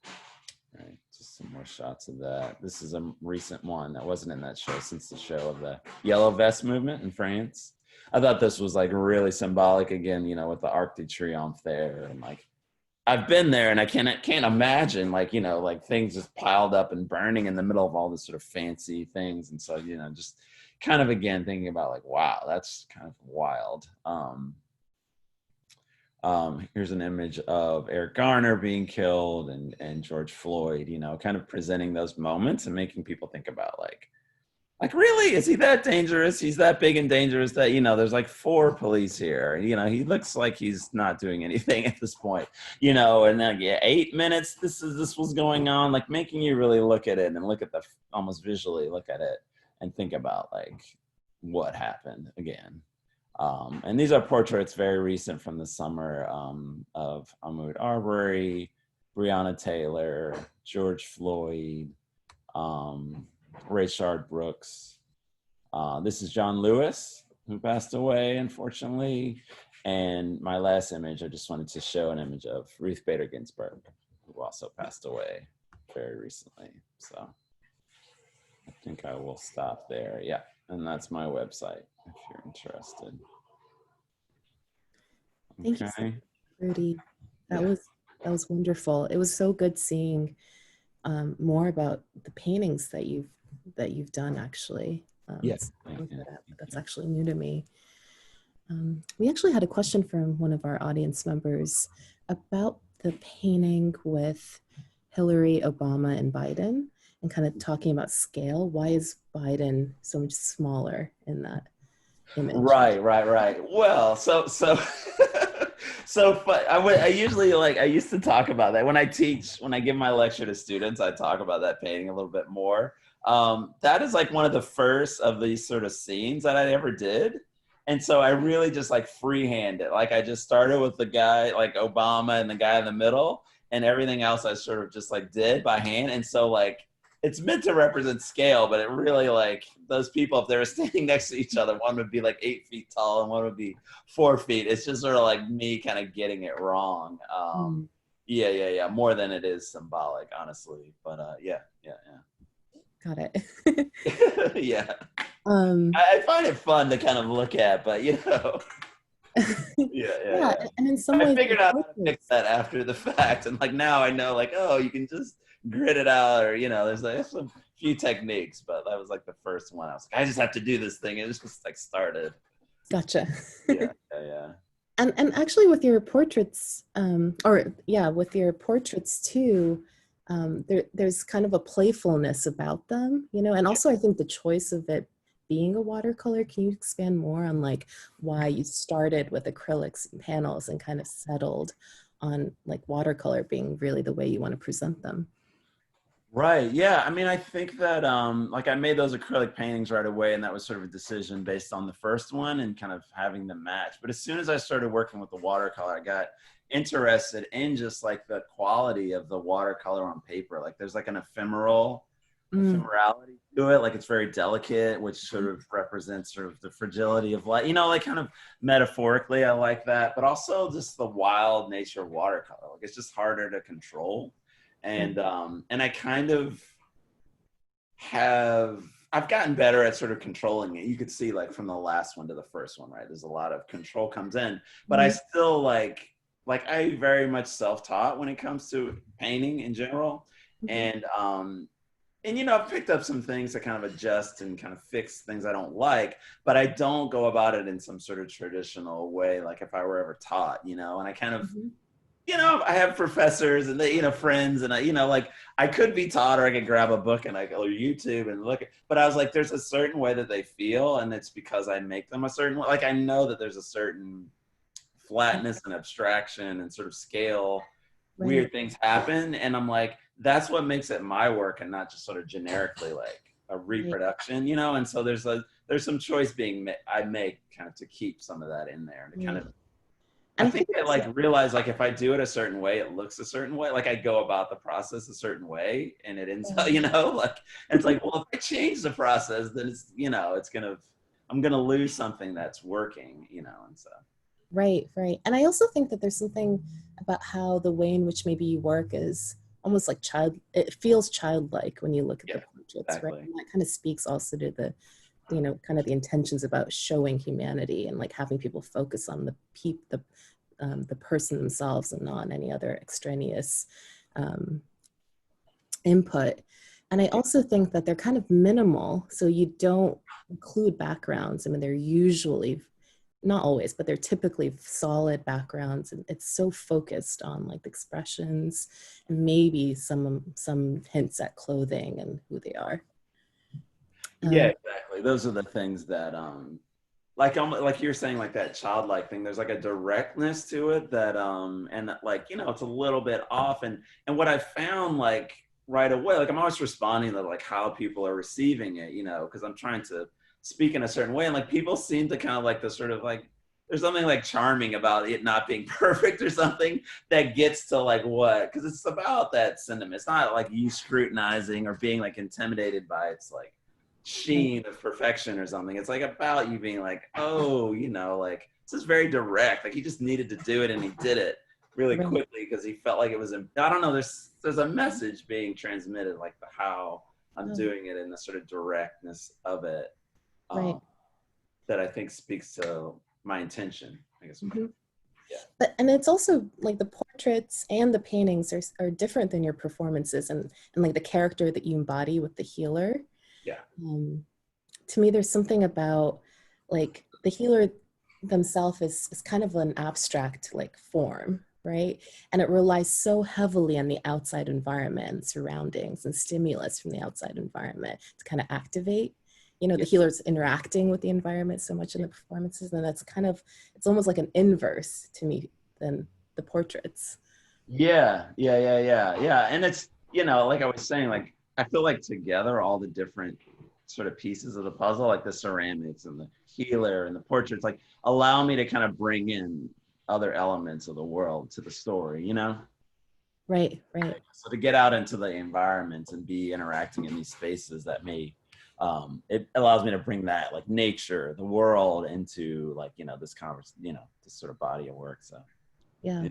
All right, just some more shots of that. This is a recent one that wasn't in that show since the show of the Yellow Vest movement in France. I thought this was like really symbolic again, with the Arc de Triomphe there. And like, I've been there, and I can't imagine, like, you know, like things just piled up and burning in the middle of all this sort of fancy things. And so, you know, just kind of again thinking about like, wow, that's kind of wild. Here's an image of Eric Garner being killed and George Floyd, you know, kind of presenting those moments and making people think about like, really, is he that dangerous? He's that big and dangerous that, you know, there's like 4 police here. You know, he looks like he's not doing anything at this point, you know, and then 8 minutes, this was going on, like making you really look at it and look at almost visually look at it and think about like what happened again. And these are portraits very recent from the summer of Ahmaud Arbery, Breonna Taylor, George Floyd, Rayshard Brooks. This is John Lewis, who passed away, unfortunately. And my last image, I just wanted to show an image of Ruth Bader Ginsburg, who also passed away very recently. So I think I will stop there. Yeah, and that's my website if you're interested. Thank you so much, Rudy. That was wonderful. It was so good seeing more about the paintings that you've done, actually. Yes. That's actually new to me. We actually had a question from one of our audience members about the painting with Hillary, Obama, and Biden, and kind of talking about scale. Why is Biden so much smaller in that image? Right. Well, so I usually I used to talk about that when I give my lecture to students. I talk about that painting a little bit more. That is like one of the first of these sort of scenes that I ever did. And so I really just like freehand it. Like I just started with the guy like Obama and the guy in the middle, and everything else I sort of just like did by hand. And so like it's meant to represent scale, but it really like those people, if they were standing next to each other, one would be like 8 feet tall and one would be 4 feet. It's just sort of like me kind of getting it wrong. Yeah. More than it is symbolic, honestly. But yeah. Got it. Yeah. I find it fun to kind of look at, but you know. Yeah. And in some ways, I figured out how to fix that after the fact, and like now I know like, oh, you can just grit it out, or you know, there's like a few techniques, but that was like the first one. I was like, I just have to do this thing, and it just like started. Gotcha. Yeah. And actually, with your portraits, with your portraits too, there's kind of a playfulness about them, you know, and also I think the choice of it being a watercolor. Can you expand more on like why you started with acrylics and panels and kind of settled on like watercolor being really the way you want to present them? Right. Yeah. I mean, I think that like I made those acrylic paintings right away, and that was sort of a decision based on the first one and kind of having them match. But as soon as I started working with the watercolor, I got interested in just like the quality of the watercolor on paper. Like there's like an ephemerality to it. Like it's very delicate, which sort of represents sort of the fragility of light, you know, like kind of metaphorically, I like that, but also just the wild nature of watercolor. Like it's just harder to control. And I kind of I've gotten better at sort of controlling it. You could see like from the last one to the first one, right? There's a lot of control comes in, but I still like I very much self-taught when it comes to painting in general. And you know, I've picked up some things to kind of adjust and kind of fix things I don't like, but I don't go about it in some sort of traditional way, like if I were ever taught, you know, and I kind of, you know, I have professors and they, you know, friends, and I, you know, like I could be taught, or I could grab a book and I go to YouTube and look at, but I was like, there's a certain way that they feel, and it's because I make them a certain way. Like I know that there's a certain flatness and abstraction and sort of scale, weird things happen, and I'm like, that's what makes it my work and not just sort of generically like a reproduction, you know. And so there's some choice I make kind of to keep some of that in there, and kind of I think I like realize like if I do it a certain way, it looks a certain way. Like I go about the process a certain way, and it ends up, you know, like it's like, well, if I change the process, then it's, you know, I'm gonna lose something that's working, you know, and so. Right. And I also think that there's something about how the way in which maybe you work is almost like it feels childlike when you look at the portraits, right? And that kind of speaks also to the, you know, kind of the intentions about showing humanity and like having people focus on the the person themselves and not any other extraneous input. And I also think that they're kind of minimal, so you don't include backgrounds. I mean, they're usually, not always, but they're typically solid backgrounds, and it's so focused on like the expressions and maybe some hints at clothing and who they are. Yeah, exactly. Those are the things that like you're saying, like that childlike thing, there's like a directness to it that and like, you know, it's a little bit off. And what I found, like, right away, like I'm always responding to like how people are receiving it, you know, because I'm trying to speak in a certain way, and like people seem to kind of like the sort of like, there's something like charming about it not being perfect or something that gets to like what, because it's about that sentiment. It's not like you scrutinizing or being like intimidated by its like sheen of perfection or something. It's like about you being like, oh, you know, like this is very direct. Like he just needed to do it and he did it really quickly because he felt like it was, I don't know, there's a message being transmitted, like the how I'm doing it and the sort of directness of it, that I think speaks to my intention, I guess. Yeah. But, and it's also like the portraits and the paintings are different than your performances and like the character that you embody with the healer. Yeah. To me, there's something about like the healer themselves is kind of an abstract like form, right? And it relies so heavily on the outside environment, surroundings and stimulus from the outside environment to kind of activate. You know, the healer's interacting with the environment so much in the performances, and that's kind of, it's almost like an inverse to me than the portraits. Yeah. And it's, you know, like I was saying, like, I feel like together all the different sort of pieces of the puzzle, like the ceramics and the healer and the portraits, like allow me to kind of bring in other elements of the world to the story, you know? Right. So to get out into the environment and be interacting in these spaces that may, it allows me to bring that like nature, the world into like, you know, this you know, this sort of body of work. So yeah.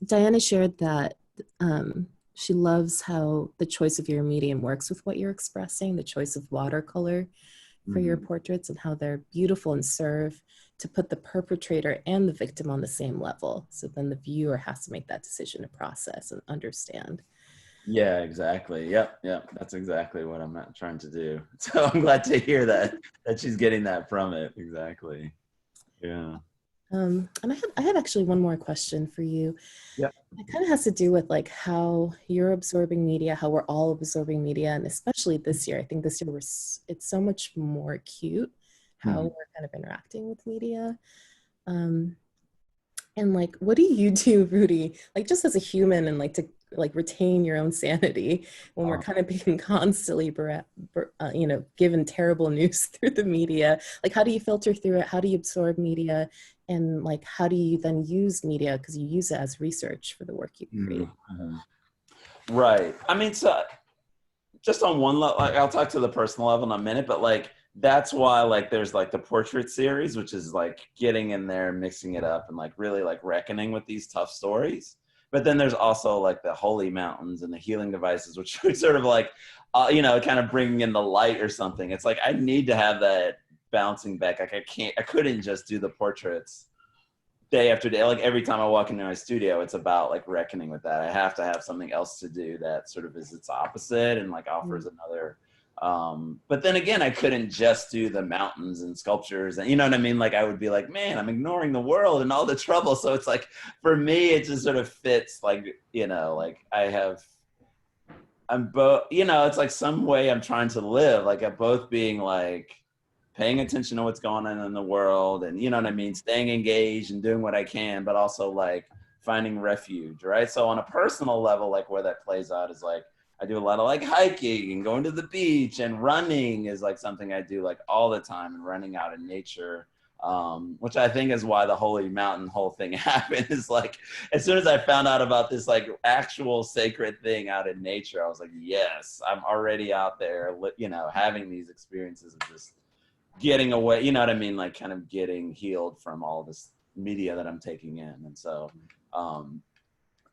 Diana shared that she loves how the choice of your medium works with what you're expressing, the choice of watercolor for your portraits and how they're beautiful and serve to put the perpetrator and the victim on the same level. So then the viewer has to make that decision to process and understand. Yeah, exactly. Yep. That's exactly what I'm not trying to do. So I'm glad to hear that she's getting that from it. Exactly. Yeah. And I had actually one more question for you. Yeah. It kind of has to do with like how you're absorbing media, how we're all absorbing media, and especially this year. I think this year it's so much more acute how we're kind of interacting with media. And like, what do you do, Rudy? Like just as a human and like to like retain your own sanity when we're kind of being constantly, you know, given terrible news through the media. Like, how do you filter through it? How do you absorb media? And like, how do you then use media? Because you use it as research for the work you create. Right. I mean, so just on one level, like, I'll talk to the personal level in a minute, but like, that's why like there's like the portrait series, which is like getting in there, mixing it up and like really like reckoning with these tough stories. But then there's also like the holy mountains and the healing devices, which are sort of like, you know, kind of bringing in the light or something. It's like, I need to have that bouncing back. Like I couldn't just do the portraits day after day. Like every time I walk into my studio, it's about like reckoning with that. I have to have something else to do that sort of is its opposite and like offers another. But then again, I couldn't just do the mountains and sculptures and you know what I mean? Like I would be like, man, I'm ignoring the world and all the trouble. So it's like, for me, it just sort of fits like, you know, like I'm both, you know, it's like some way I'm trying to live, like at both being like paying attention to what's going on in the world and you know what I mean? Staying engaged and doing what I can, but also like finding refuge, right? So on a personal level, like where that plays out is like, I do a lot of like hiking and going to the beach and running is like something I do like all the time and running out in nature, which I think is why the Holy Mountain whole thing happened is like, as soon as I found out about this like actual sacred thing out in nature, I was like, yes, I'm already out there, you know, having these experiences of just getting away, you know what I mean? Like kind of getting healed from all this media that I'm taking in. And so,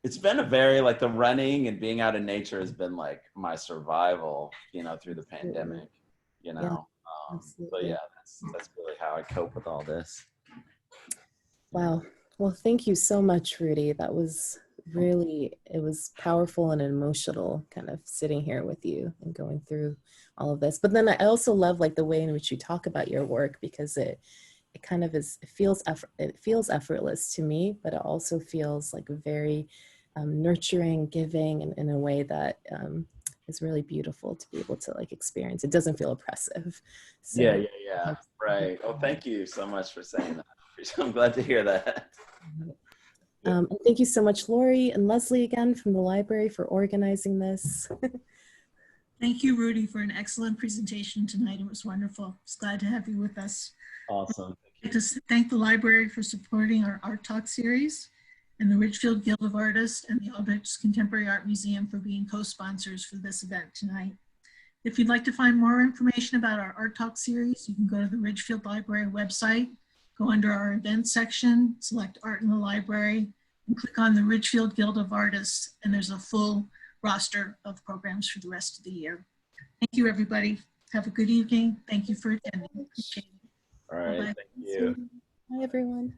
it's been a very like the running and being out in nature has been like my survival, you know, through the pandemic, you know. So yeah, that's really how I cope with all this. Wow. Well, thank you so much, Rudy. That was really, it was powerful and emotional kind of sitting here with you and going through all of this. But then I also love like the way in which you talk about your work, because it kind of is, it feels effortless to me, but it also feels like very nurturing, giving, and in a way that is really beautiful to be able to like experience. It doesn't feel oppressive. So Yeah, yeah, yeah. Right. Oh, thank you so much for saying that. I'm glad to hear that. and thank you so much, Lori and Leslie, again from the library, for organizing this. Thank you, Rudy, for an excellent presentation tonight. It was wonderful. It's glad to have you with us. Awesome. I'd like to thank the library for supporting our Art Talk series, and the Ridgefield Guild of Artists and the Aldrich Contemporary Art Museum for being co-sponsors for this event tonight. If you'd like to find more information about our Art Talk series, you can go to the Ridgefield Library website, go under our events section, select Art in the Library, and click on the Ridgefield Guild of Artists, and there's a full roster of programs for the rest of the year. Thank you, everybody. Have a good evening. Thank you for attending. Appreciate it. All right. Bye-bye. Thank you. Bye, everyone.